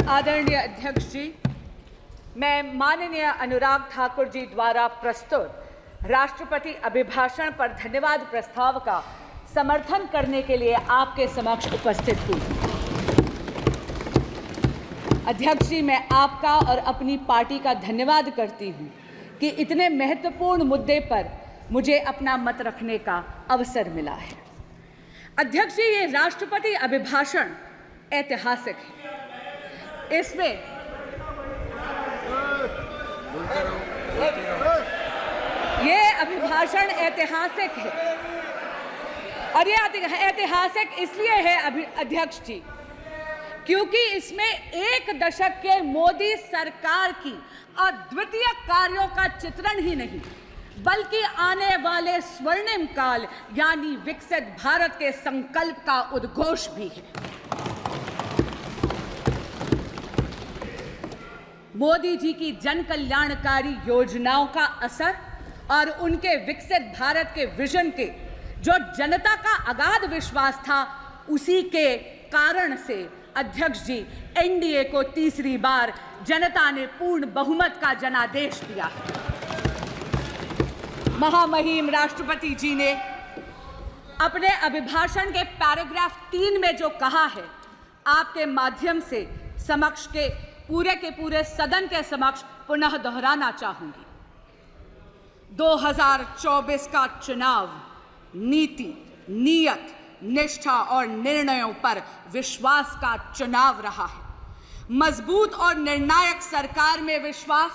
आदरणीय अध्यक्ष जी, मैं माननीय अनुराग ठाकुर जी द्वारा प्रस्तुत राष्ट्रपति अभिभाषण पर धन्यवाद प्रस्ताव का समर्थन करने के लिए आपके समक्ष उपस्थित हुई। अध्यक्ष जी, मैं आपका और अपनी पार्टी का धन्यवाद करती हूं कि इतने महत्वपूर्ण मुद्दे पर मुझे अपना मत रखने का अवसर मिला है। अध्यक्ष जी, ये राष्ट्रपति अभिभाषण ऐतिहासिक है। इसमें ये अभिभाषण ऐतिहासिक है और ये ऐतिहासिक इसलिए है अध्यक्ष जी क्योंकि इसमें एक दशक के मोदी सरकार की अद्वितीय कार्यों का चित्रण ही नहीं बल्कि आने वाले स्वर्णिम काल यानी विकसित भारत के संकल्प का उद्घोष भी है। मोदी जी की जन कल्याणकारी योजनाओं का असर और उनके विकसित भारत के विजन के जो जनता का अगाध विश्वास था, उसी के कारण से अध्यक्ष जी एनडीए को तीसरी बार जनता ने पूर्ण बहुमत का जनादेश दिया। महामहिम राष्ट्रपति जी ने अपने अभिभाषण के पैराग्राफ 3 में जो कहा है, आपके माध्यम से समक्ष के पूरे सदन के समक्ष पुनः दोहराना चाहूंगी। 2024 का चुनाव नीति, नियत, निष्ठा और निर्णयों पर विश्वास का चुनाव रहा है। मजबूत और निर्णायक सरकार में विश्वास,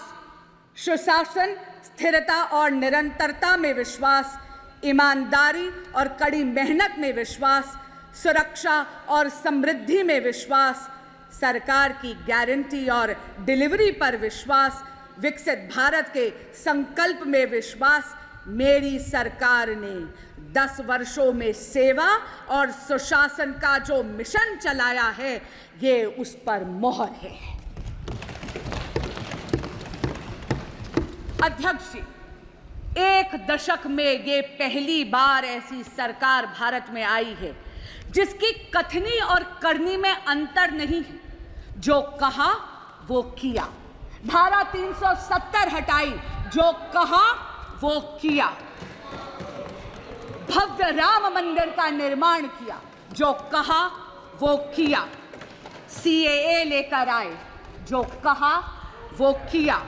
सुशासन, स्थिरता और निरंतरता में विश्वास, ईमानदारी और कड़ी मेहनत में विश्वास, सुरक्षा और समृद्धि में विश्वास, सरकार की गारंटी और डिलीवरी पर विश्वास, विकसित भारत के संकल्प में विश्वास। मेरी सरकार ने 10 वर्षों में सेवा और सुशासन का जो मिशन चलाया है, ये उस पर मोहर है। अध्यक्ष जी, एक दशक में ये पहली बार ऐसी सरकार भारत में आई है जिसकी कथनी और करनी में अंतर नहीं है। जो कहा वो किया। धारा 370 हटाई, जो कहा वो किया। भव्य राम मंदिर का निर्माण किया, जो कहा वो किया। सीएए लेकर आए, जो कहा वो किया।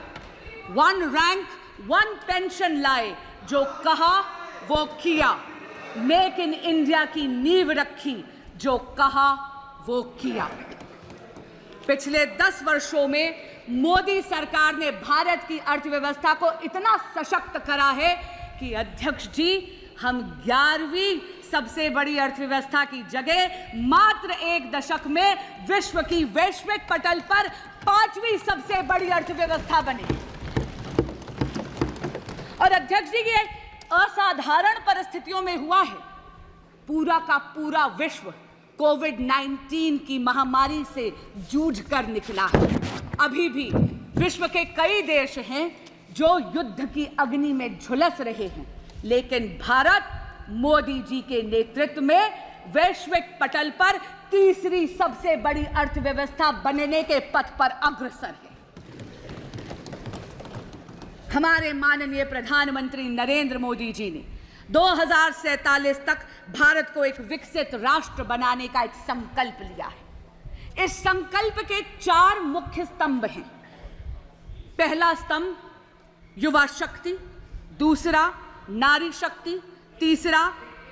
1 रैंक 1 पेंशन लाए, जो कहा वो किया। मेक इन इंडिया की नींव रखी, जो कहा वो किया। पिछले 10 वर्षों में मोदी सरकार ने भारत की अर्थव्यवस्था को इतना सशक्त करा है कि अध्यक्ष जी, हम 11वीं सबसे बड़ी अर्थव्यवस्था की जगह मात्र एक दशक में विश्व की वैश्विक पटल पर 5वीं सबसे बड़ी अर्थव्यवस्था बनी। और अध्यक्ष जी, ये असाधारण परिस्थितियों में हुआ है। पूरा का पूरा विश्व कोविड-19 की महामारी से जूझकर निकला है। अभी भी विश्व के कई देश हैं जो युद्ध की अग्नि में झुलस रहे हैं, लेकिन भारत मोदी जी के नेतृत्व में वैश्विक पटल पर तीसरी सबसे बड़ी अर्थव्यवस्था बनने के पथ पर अग्रसर है। हमारे माननीय प्रधानमंत्री नरेंद्र मोदी जी ने 2047 तक भारत को एक विकसित राष्ट्र बनाने का एक संकल्प लिया है। इस संकल्प के 4 मुख्य स्तंभ हैं। पहला स्तंभ युवा शक्ति, दूसरा नारी शक्ति, तीसरा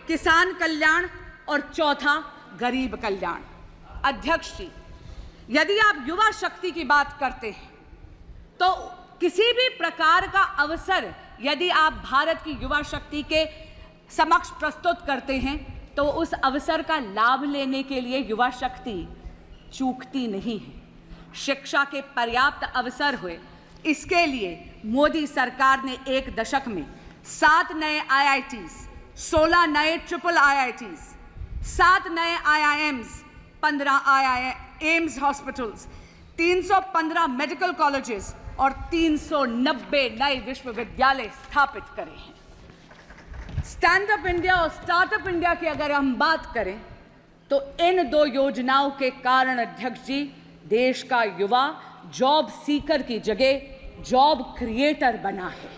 किसान कल्याण और चौथा गरीब कल्याण। अध्यक्ष जी, यदि आप युवा शक्ति की बात करते हैं तो किसी भी प्रकार का अवसर यदि आप भारत की युवा शक्ति के समक्ष प्रस्तुत करते हैं तो उस अवसर का लाभ लेने के लिए युवा शक्ति चूकती नहीं है। शिक्षा के पर्याप्त अवसर हुए, इसके लिए मोदी सरकार ने एक दशक में 7 नए IITs, 16 नए IIITs, 7 नए IIMs, 15 AIIMS hospitals, 315 medical colleges और 390 नए विश्वविद्यालय स्थापित करे हैं। स्टैंड अप इंडिया और स्टार्टअप इंडिया की अगर हम बात करें तो इन 2 योजनाओं के कारण अध्यक्ष जी देश का युवा जॉब सीकर की जगह जॉब क्रिएटर बना है।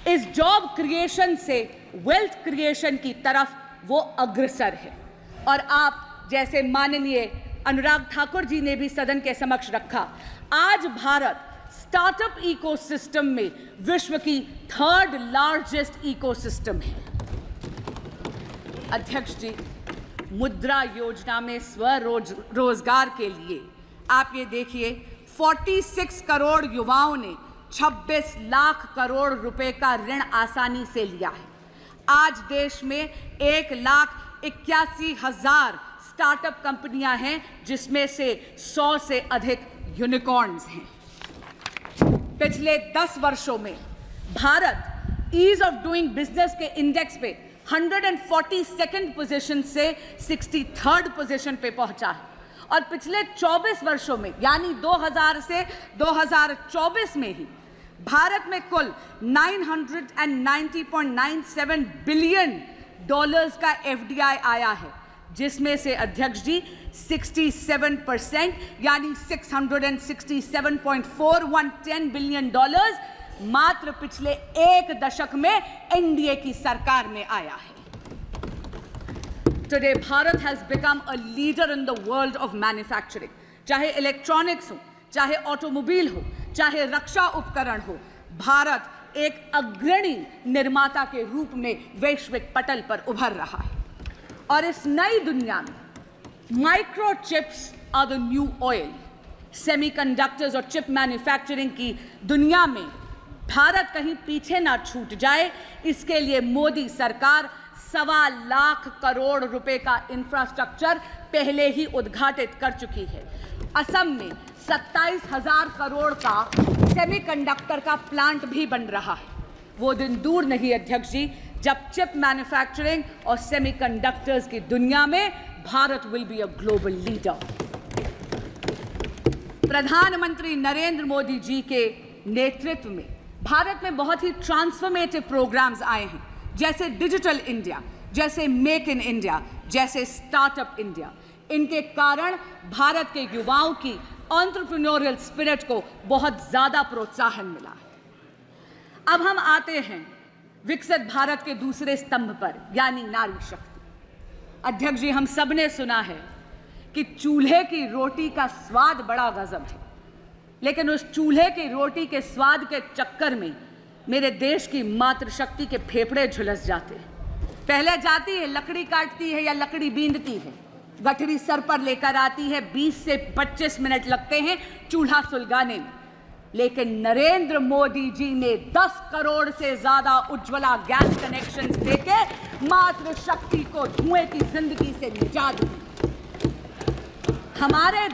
इस जॉब क्रिएशन से वेल्थ क्रिएशन की तरफ वो अग्रसर है। और आप जैसे माननीय अनुराग ठाकुर जी ने भी सदन के समक्ष रखा, आज भारत स्टार्टअप इकोसिस्टम में विश्व की 3rd लार्जेस्ट इकोसिस्टम है। अध्यक्ष जी, मुद्रा योजना में स्वरोजगार के लिए आप ये देखिए 46 करोड़ युवाओं ने 26 लाख करोड़ रुपए का ऋण आसानी से लिया है। आज देश में 1,81,000 स्टार्टअप कंपनियां हैं, जिसमें से 100 से अधिक यूनिकॉर्न्स हैं। पिछले 10 वर्षों में Bharat ease of doing business के इंडेक्स पे 142nd पोजीशन से 63rd पोजीशन पे पहुंचा है। और पिछले 24 वर्षों में यानी 2000 से 2024 में ही भारत में कुल $990.97 बिलियन का FDI आया है, जिसमें से अध्यक्ष जी 67% यानी $667.4110 बिलियन मात्र पिछले 1 दशक में एनडीए की सरकार में आया है। Today, Bharat has become a leader in the world of manufacturing. चाहे इलेक्ट्रॉनिक्स हो, चाहे ऑटोमोबाइल हो, चाहे रक्षा उपकरण हो, भारत एक अग्रणी निर्माता के रूप में वैश्विक पटल पर उभर रहा है। और इस नई दुनिया में microchips are the new oil. Semiconductors और चिप मैन्युफैक्चरिंग की दुनिया में भारत कहीं पीछे ना छूट जाए, इसके लिए मोदी सरकार 1.25 लाख करोड़ रुपए का इंफ्रास्ट्रक्चर पहले ही उद्घाटित कर चुकी है। असम में 27,000 करोड़ का सेमीकंडक्टर का प्लांट भी बन रहा है। वो दिन दूर नहीं अध्यक्ष जी, जब चिप मैन्युफैक्चरिंग और सेमीकंडक्टर्स की दुनिया में Bharat will be a global leader. प्रधानमंत्री नरेंद्र मोदी जी के नेतृत्व में भारत में बहुत ही ट्रांसफॉर्मेटिव प्रोग्राम्स आए हैं, जैसे डिजिटल इंडिया, जैसे मेक इन इंडिया, जैसे स्टार्टअप इंडिया। इनके कारण भारत के युवाओं की एंटरप्रेन्योरियल स्पिरिट को बहुत ज्यादा प्रोत्साहन मिला है। अब हम आते हैं विकसित भारत के दूसरे स्तंभ पर, यानी नारी शक्ति। अध्यक्ष जी, हम सब ने सुना है कि चूल्हे की रोटी का स्वाद बड़ा गजब है, लेकिन उस चूल्हे की रोटी के स्वाद के चक्कर में मेरे देश की मातृशक्ति के फेफड़े झुलस जाते हैं। पहले जाती है, लकड़ी काटती है या लकड़ी बींदती है, गठरी सर पर लेकर आती है, 20 से 25 मिनट लगते हैं चूल्हा सुलगाने में। लेकिन नरेंद्र मोदी जी ने 10 करोड़ से ज्यादा उज्ज्वला गैस कनेक्शंस देके मातृशक्ति को धुएं की जिंदगी से निजात दी। हमारे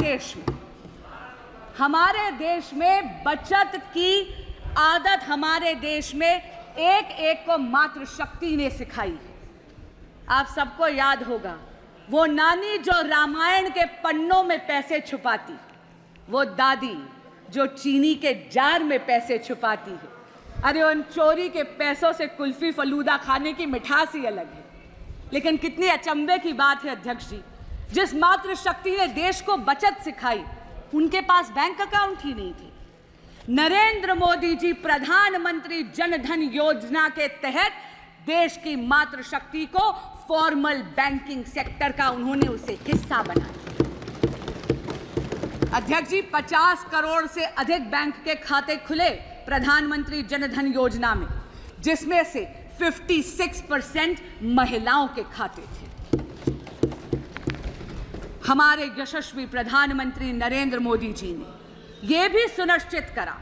देश में बचत की आदत हमारे देश में एक एक को मातृशक्ति ने सिखाई। आप सबको याद होगा वो नानी जो रामायण के पन्नों में पैसे छुपाती, वो दादी जो चीनी के जार में पैसे छुपाती है। अरे उन चोरी के पैसों से कुल्फी फलूदा खाने की मिठास ही अलग है। लेकिन कितनी अचंभे की बात है अध्यक्ष जी, जिस मातृशक्ति ने देश को बचत सिखाई उनके पास बैंक अकाउंट ही नहीं थे। नरेंद्र मोदी जी प्रधानमंत्री जन धन योजना के तहत देश की मातृशक्ति को फॉर्मल बैंकिंग सेक्टर का उन्होंने उसे हिस्सा बनाया। अध्यक्ष जी, 50 करोड़ से अधिक बैंक के खाते खुले प्रधानमंत्री जन धन योजना में, जिसमें से 56% महिलाओं के खाते थे। हमारे यशस्वी प्रधानमंत्री नरेंद्र मोदी जी ने यह भी सुनिश्चित करा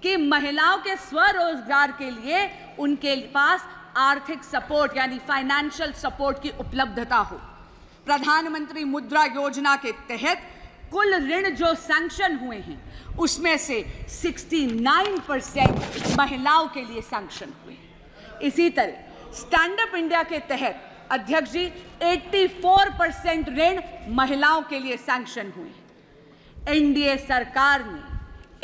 कि महिलाओं के स्वरोजगार के लिए उनके पास आर्थिक सपोर्ट यानी फाइनेंशियल सपोर्ट की उपलब्धता हो। प्रधानमंत्री मुद्रा योजना के तहत कुल ऋण जो सैंक्शन हुए हैं उसमें से 69% महिलाओं के लिए सैंक्शन हुए। इसी तरह स्टैंड अप इंडिया के तहत अध्यक्ष जी 84% ऋण महिलाओं के लिए सैंक्शन हुए। एनडीए सरकार ने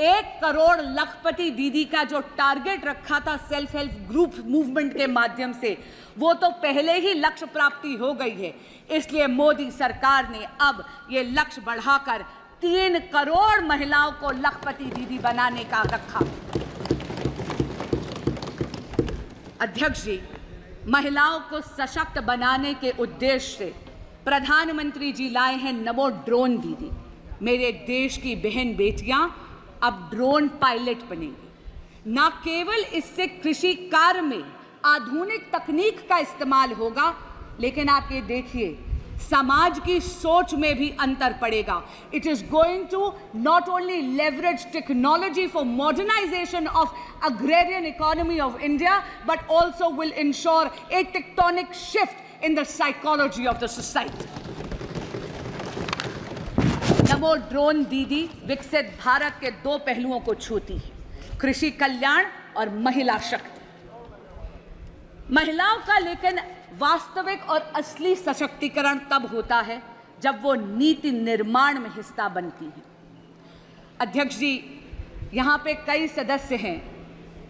1 करोड़ लखपति दीदी का जो टारगेट रखा था सेल्फ हेल्प ग्रुप मूवमेंट के माध्यम से, वो तो पहले ही लक्ष्य प्राप्ति हो गई है। इसलिए मोदी सरकार ने अब ये लक्ष्य बढ़ाकर 3 करोड़ महिलाओं को लखपति दीदी बनाने का रखा। अध्यक्ष जी, महिलाओं को सशक्त बनाने के उद्देश्य से प्रधानमंत्री जी लाए हैं नमो ड्रोन दीदी। मेरे देश की बहन बेटियां अब ड्रोन पायलट बनेंगी। न केवल इससे कृषि कार्य में आधुनिक तकनीक का इस्तेमाल होगा, लेकिन आप ये देखिए समाज की सोच में भी अंतर पड़ेगा। It is going to not only leverage technology for modernisation of agrarian economy of India, but also will ensure a tectonic shift in the psychology of the society. Namo drone Didi विकसित भारत के 2 पहलुओं को छूती है, कृषि कल्याण और महिला शक्ति। महिलाओं का लेकिन वास्तविक और असली सशक्तिकरण तब होता है जब वो नीति निर्माण में हिस्सा बनती है। अध्यक्ष जी, यहाँ पे कई सदस्य हैं,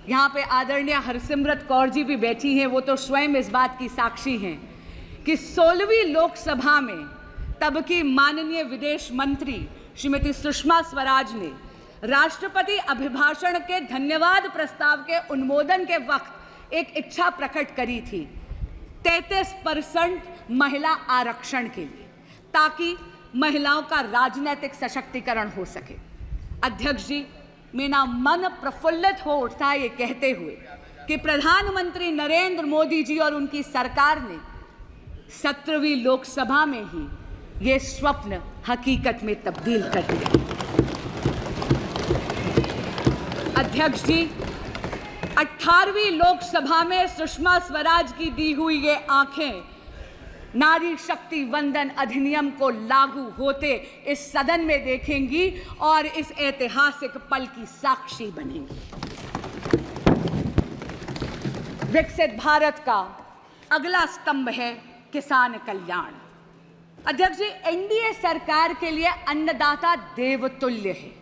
यहाँ पे आदरणीय हरसिमरत कौर जी भी बैठी हैं, वो तो स्वयं इस बात की साक्षी हैं कि 16वीं लोकसभा में तब की माननीय विदेश मंत्री श्रीमती सुषमा स्वराज ने राष्ट्रपति अभिभाषण के धन्यवाद प्रस्ताव के अनुमोदन के वक्त एक इच्छा प्रकट करी थी 33% महिला आरक्षण के लिए, ताकि महिलाओं का राजनीतिक सशक्तिकरण हो सके। अध्यक्ष जी, मेरा मन प्रफुल्लित हो उठता है ये कहते हुए कि प्रधानमंत्री नरेंद्र मोदी जी और उनकी सरकार ने 17वीं लोकसभा में ही ये स्वप्न हकीकत में तब्दील कर दिया। अध्यक्ष जी, 18वीं लोकसभा में सुषमा स्वराज की दी हुई ये आंखें नारी शक्ति वंदन अधिनियम को लागू होते इस सदन में देखेंगी और इस ऐतिहासिक पल की साक्षी बनेंगी। विकसित भारत का अगला स्तंभ है किसान कल्याण। अध्यक्ष जी, एनडीए सरकार के लिए अन्नदाता देवतुल्य है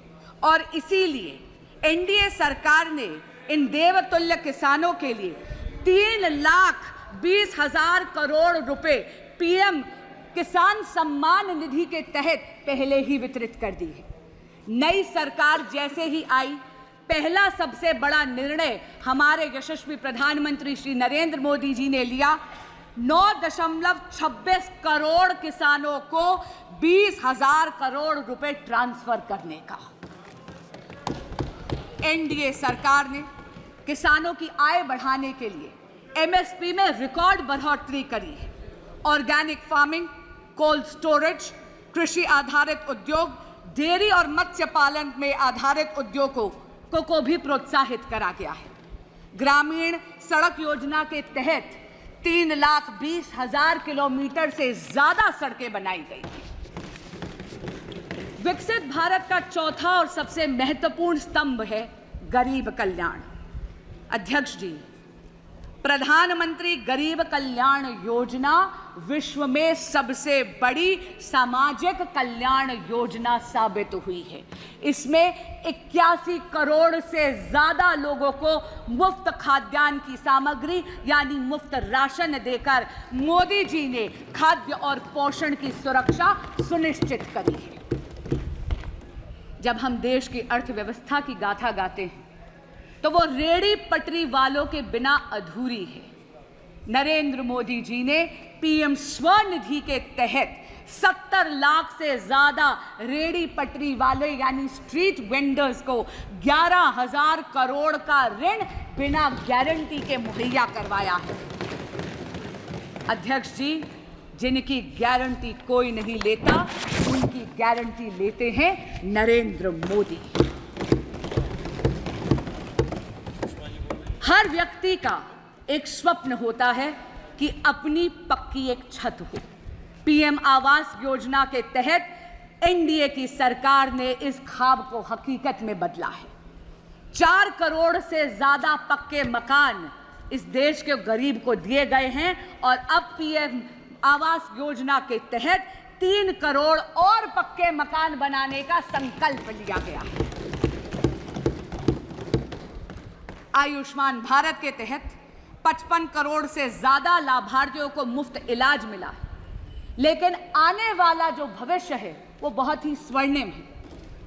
और इसीलिए एनडीए सरकार ने इन देवतुल्य किसानों के लिए 3,20,000 करोड़ रुपए पीएम किसान सम्मान निधि के तहत पहले ही वितरित कर दी है। नई सरकार जैसे ही आई, पहला सबसे बड़ा निर्णय हमारे यशस्वी प्रधानमंत्री श्री नरेंद्र मोदी जी ने लिया, 9.26 करोड़ किसानों को 20,000 करोड़ रुपए ट्रांसफर करने का। एनडीए सरकार ने किसानों की आय बढ़ाने के लिए एमएसपी में रिकॉर्ड बढ़ोतरी करी है। ऑर्गेनिक फार्मिंग, कोल्ड स्टोरेज, कृषि आधारित उद्योग, डेयरी और मत्स्य पालन में आधारित उद्योगों को भी प्रोत्साहित करा गया है। ग्रामीण सड़क योजना के तहत 3,20,000 किलोमीटर से ज्यादा सड़कें बनाई गई हैं। विकसित भारत का चौथा और सबसे महत्वपूर्ण स्तंभ है गरीब कल्याण। अध्यक्ष जी, प्रधानमंत्री गरीब कल्याण योजना विश्व में सबसे बड़ी सामाजिक कल्याण योजना साबित हुई है। इसमें 81 करोड़ से ज्यादा लोगों को मुफ्त खाद्यान्न की सामग्री यानी मुफ्त राशन देकर मोदी जी ने खाद्य और पोषण की सुरक्षा सुनिश्चित करी है। जब हम देश की अर्थव्यवस्था की गाथा गाते हैं तो वो रेड़ी पटरी वालों के बिना अधूरी है। नरेंद्र मोदी जी ने पीएम स्वनिधि के तहत 70 लाख से ज्यादा रेड़ी पटरी वाले यानी स्ट्रीट वेंडर्स को 11,000 करोड़ का ऋण बिना गारंटी के मुहैया करवाया है। अध्यक्ष जी, जिनकी गारंटी कोई नहीं लेता, उनकी गारंटी लेते हैं नरेंद्र मोदी। हर व्यक्ति का एक स्वप्न होता है कि अपनी पक्की एक छत हो। पीएम आवास योजना के तहत एनडीए की सरकार ने इस ख्वाब को हकीकत में बदला है। 4 करोड़ से ज्यादा पक्के मकान इस देश के गरीब को दिए गए हैं और अब पीएम आवास योजना के तहत 3 करोड़ और पक्के मकान बनाने का संकल्प लिया गया है। आयुष्मान भारत के तहत 55 करोड़ से ज्यादा लाभार्थियों को मुफ्त इलाज मिला है। लेकिन आने वाला जो भविष्य है वो बहुत ही स्वर्णिम है।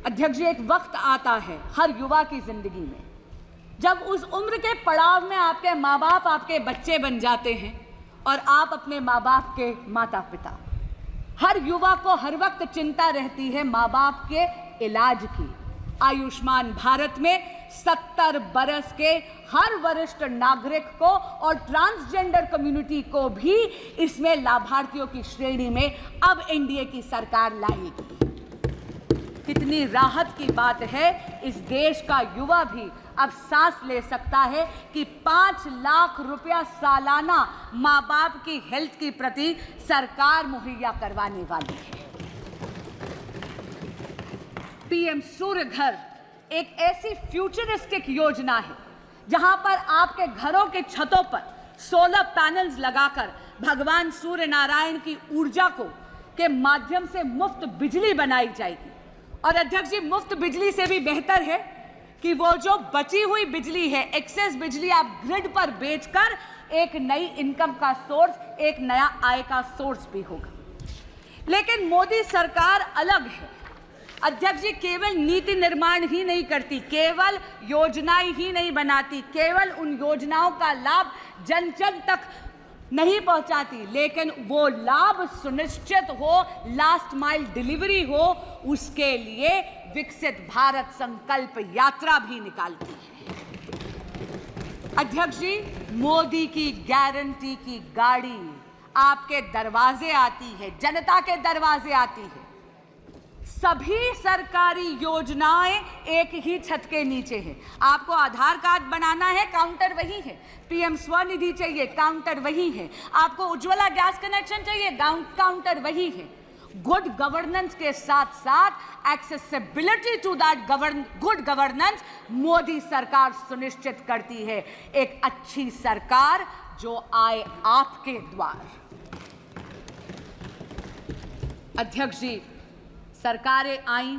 अध्यक्ष जी, एक वक्त आता है हर युवा की जिंदगी में जब उस उम्र के पड़ाव में आपके माँ बाप आपके बच्चे बन जाते हैं और आप अपने माँ बाप के माता पिता। हर युवा को हर वक्त चिंता रहती है माँ बाप के इलाज की। आयुष्मान भारत में 70 बरस के हर वरिष्ठ नागरिक को और ट्रांसजेंडर कम्युनिटी को भी इसमें लाभार्थियों की श्रेणी में अब एनडीए की सरकार लाएगी। कितनी राहत की बात है, इस देश का युवा भी अब सांस ले सकता है कि 5 लाख रुपया सालाना माँ बाप की हेल्थ के प्रति सरकार मुहैया करवाने वाली है। पीएम सूर्य घर एक ऐसी फ्यूचरिस्टिक योजना है जहां पर आपके घरों के छतों पर सोलर पैनल्स लगाकर भगवान सूर्य नारायण की ऊर्जा के माध्यम से मुफ्त बिजली बनाई जाएगी। और अध्यक्ष जी, मुफ्त बिजली से भी बेहतर है कि वो जो बची हुई बिजली है, एक्सेस बिजली, आप ग्रिड पर बेचकर एक नई इनकम का सोर्स, एक नया आय का सोर्स भी होगा। लेकिन मोदी सरकार अलग है अध्यक्ष जी, केवल नीति निर्माण ही नहीं करती, केवल योजनाएं ही नहीं बनाती, केवल उन योजनाओं का लाभ जन जन तक नहीं पहुंचाती, लेकिन वो लाभ सुनिश्चित हो, लास्ट माइल डिलीवरी हो, उसके लिए विकसित भारत संकल्प यात्रा भी निकालती है। अध्यक्ष जी, मोदी की गारंटी की गाड़ी आपके दरवाजे आती है, जनता के दरवाजे आती है। सभी सरकारी योजनाएं एक ही छत के नीचे है। आपको आधार कार्ड बनाना है, काउंटर वही है। पीएम स्वनिधि चाहिए, काउंटर वही है। आपको उज्ज्वला गैस कनेक्शन चाहिए, काउंटर वही है। गुड गवर्नेंस के साथ साथ accessibility to that good governance Modi सरकार सुनिश्चित करती है। एक अच्छी सरकार जो आए आपके द्वार। अध्यक्ष जी, सरकारें आईं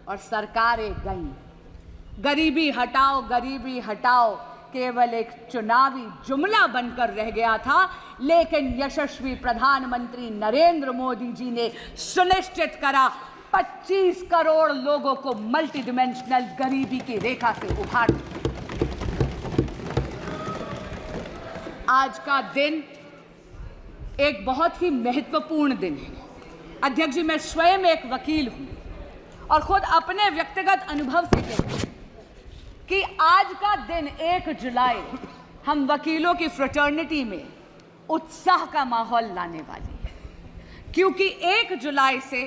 और सरकारें गईं। गरीबी हटाओ केवल एक चुनावी जुमला बनकर रह गया था, लेकिन यशस्वी प्रधानमंत्री नरेंद्र मोदी जी ने सुनिश्चित करा 25 करोड़ लोगों को मल्टी डिमेंशनल गरीबी की रेखा से उभार। आज का दिन एक बहुत ही महत्वपूर्ण दिन है। अध्यक्ष जी, मैं स्वयं एक वकील हूं और खुद अपने व्यक्तिगत अनुभव से कहती हूं कि आज का दिन 1 जुलाई हम वकीलों की फ्रेटर्निटी में उत्साह का माहौल लाने वाली है, क्योंकि 1 जुलाई से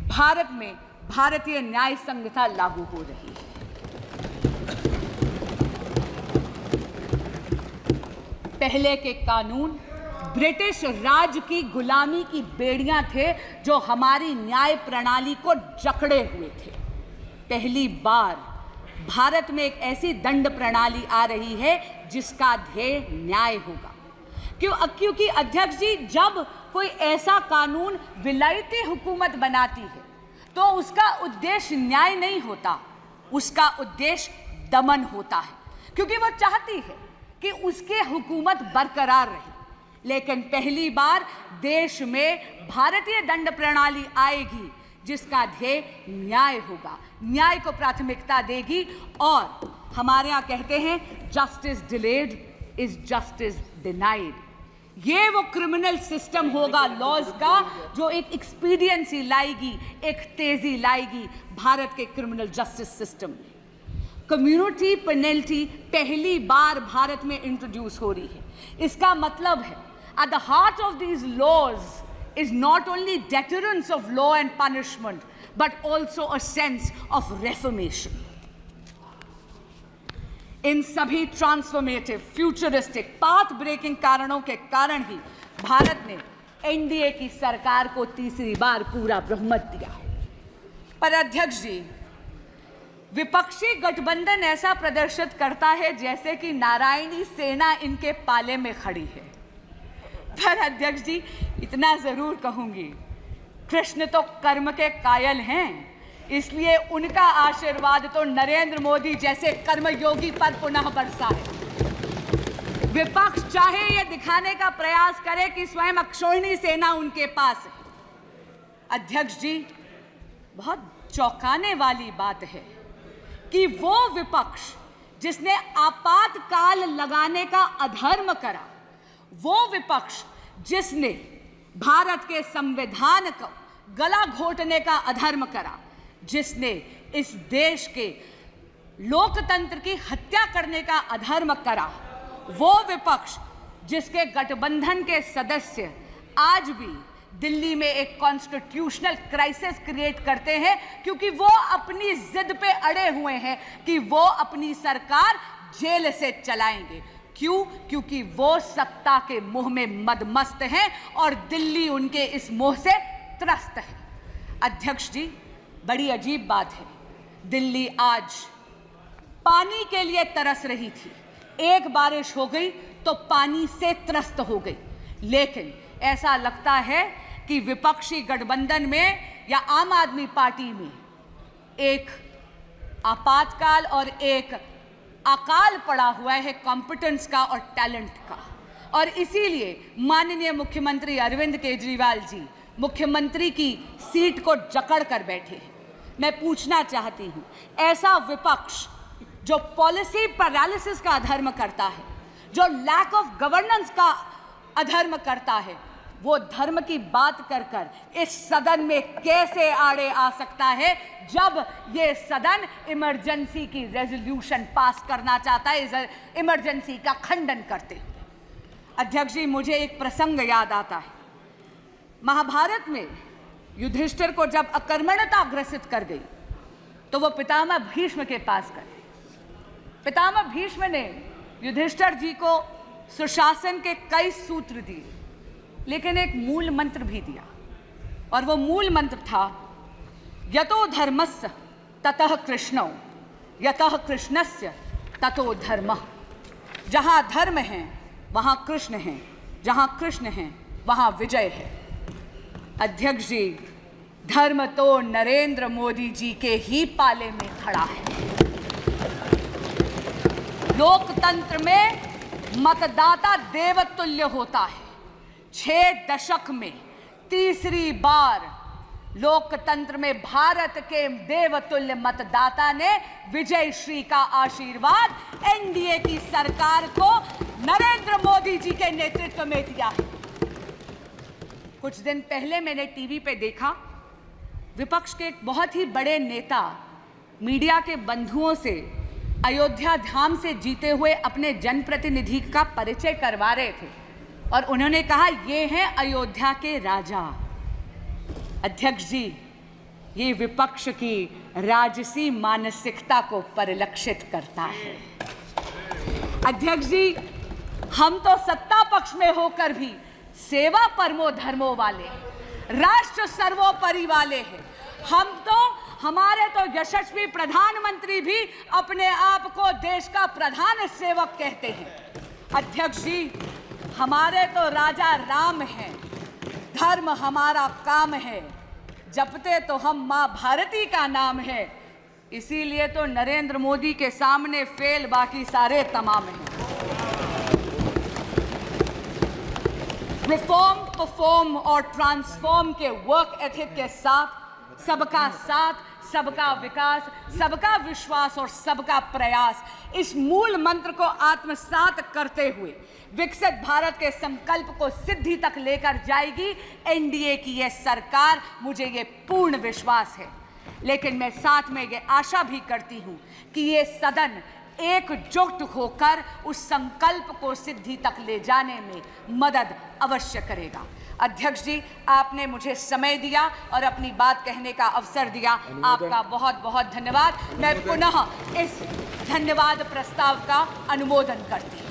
भारत में भारतीय न्याय संहिता लागू हो रही है। पहले के कानून ब्रिटिश राज की गुलामी की बेड़ियां थे जो हमारी न्याय प्रणाली को जकड़े हुए थे। पहली बार भारत में एक ऐसी दंड प्रणाली आ रही है जिसका ध्येय न्याय होगा। क्योंकि अध्यक्ष जी, जब कोई ऐसा कानून विलायती हुकूमत बनाती है तो उसका उद्देश्य न्याय नहीं होता, उसका उद्देश्य दमन होता है, क्योंकि वो चाहती है कि उसकी हुकूमत बरकरार रहे। लेकिन पहली बार देश में भारतीय दंड प्रणाली आएगी जिसका ध्येय न्याय होगा, न्याय को प्राथमिकता देगी। और हमारे यहाँ कहते हैं justice delayed is justice denied. ये वो क्रिमिनल सिस्टम होगा लॉज का जो एक एक्सपीडियंसी लाएगी, एक तेजी लाएगी भारत के क्रिमिनल जस्टिस सिस्टम में। कम्युनिटी पेनल्टी पहली बार भारत में इंट्रोड्यूस हो रही है। इसका मतलब है at the heart of these laws is not only deterrence of law and punishment, but also a sense of reformation. इन सभी ट्रांसफॉर्मेटिव, फ्यूचरिस्टिक, पाथ ब्रेकिंग कारणों के कारण ही भारत ने एनडीए की सरकार को तीसरी बार पूरा बहुमत दिया है। पर अध्यक्ष जी, विपक्षी गठबंधन ऐसा प्रदर्शित करता है जैसे कि नारायणी सेना इनके पाले में खड़ी है। पर अध्यक्ष जी, इतना जरूर कहूंगी, कृष्ण तो कर्म के कायल हैं, इसलिए उनका आशीर्वाद तो नरेंद्र मोदी जैसे कर्मयोगी पर पुनः बरसा है। विपक्ष चाहे ये दिखाने का प्रयास करे कि स्वयं अक्षोहिणी सेना उनके पास है। अध्यक्ष जी, बहुत चौंकाने वाली बात है कि वो विपक्ष जिसने आपातकाल लगाने का अधर्म करा, वो विपक्ष जिसने भारत के संविधान को गला घोटने का अधर्म करा, जिसने इस देश के लोकतंत्र की हत्या करने का अधर्म करा, वो विपक्ष जिसके गठबंधन के सदस्य आज भी दिल्ली में एक कॉन्स्टिट्यूशनल क्राइसिस क्रिएट करते हैं क्योंकि वो अपनी जिद पे अड़े हुए हैं कि वो अपनी सरकार जेल से चलाएंगे। क्यों? क्योंकि वो सत्ता के मोह में मदमस्त हैं और दिल्ली उनके इस मोह से त्रस्त है। अध्यक्ष जी, बड़ी अजीब बात है, दिल्ली आज पानी के लिए तरस रही थी, एक बारिश हो गई तो पानी से त्रस्त हो गई। लेकिन ऐसा लगता है कि विपक्षी गठबंधन में या आम आदमी पार्टी में एक आपातकाल और एक अकाल पड़ा हुआ है कॉम्पिटेंस का और टैलेंट का, और इसीलिए माननीय मुख्यमंत्री अरविंद केजरीवाल जी मुख्यमंत्री की सीट को जकड़ कर बैठे हैं। मैं पूछना चाहती हूं, ऐसा विपक्ष जो पॉलिसी पैरालिसिस का अधर्म करता है, जो लैक ऑफ गवर्नेंस का अधर्म करता है, वो धर्म की बात कर कर इस सदन में कैसे आड़े आ सकता है जब ये सदन इमरजेंसी की रेजोल्यूशन पास करना चाहता है, इस इमरजेंसी का खंडन करते हुए। अध्यक्ष जी, मुझे एक प्रसंग याद आता है। महाभारत में युधिष्ठिर को जब अकर्मण्यता ग्रसित कर गई तो वो पितामह भीष्म के पास गए। पितामह भीष्म ने युधिष्ठिर जी को सुशासन के कई सूत्र दिए, लेकिन एक मूल मंत्र भी दिया, और वो मूल मंत्र था यतो धर्मस्य ततः कृष्णो, यतः कृष्णस्य ततो धर्मः। जहां धर्म है वहां कृष्ण है, जहां कृष्ण है वहां विजय है। अध्यक्ष जी, धर्म तो नरेंद्र मोदी जी के ही पाले में खड़ा है। लोकतंत्र में मतदाता देवतुल्य होता है। 6 दशक में तीसरी बार लोकतंत्र में भारत के देवतुल्य मतदाता ने विजय श्री का आशीर्वाद एनडीए की सरकार को नरेंद्र मोदी जी के नेतृत्व में दिया है। कुछ दिन पहले मैंने टीवी पे देखा, विपक्ष के एक बहुत ही बड़े नेता मीडिया के बंधुओं से अयोध्या धाम से जीते हुए अपने जनप्रतिनिधि का परिचय करवा रहे थे और उन्होंने कहा, ये हैं अयोध्या के राजा। अध्यक्ष जी, ये विपक्ष की राजसी मानसिकता को परिलक्षित करता है। अध्यक्ष जी, हम तो सत्ता पक्ष में होकर भी सेवा परमो धर्मो वाले, राष्ट्र सर्वोपरि वाले हैं। हमारे तो यशस्वी प्रधानमंत्री भी अपने आप को देश का प्रधान सेवक कहते हैं। अध्यक्ष जी, हमारे तो राजा राम हैं, धर्म हमारा काम है, जपते तो हम माँ भारती का नाम है, इसीलिए तो नरेंद्र मोदी के सामने फेल बाकी सारे तमाम हैं। रिफॉर्म, परफॉर्म और ट्रांसफॉर्म के वर्क एथिक के साथ सबका विकास, सबका विश्वास और सबका प्रयास, इस मूल मंत्र को आत्मसात करते हुए विकसित भारत के संकल्प को सिद्धि तक लेकर जाएगी एनडीए की यह सरकार, मुझे ये पूर्ण विश्वास है। लेकिन मैं साथ में ये आशा भी करती हूँ कि ये सदन एकजुट होकर उस संकल्प को सिद्धि तक ले जाने में मदद अवश्य करेगा। अध्यक्ष जी, आपने मुझे समय दिया और अपनी बात कहने का अवसर दिया, आपका बहुत बहुत धन्यवाद। मैं पुनः इस धन्यवाद प्रस्ताव का अनुमोदन करती हूँ।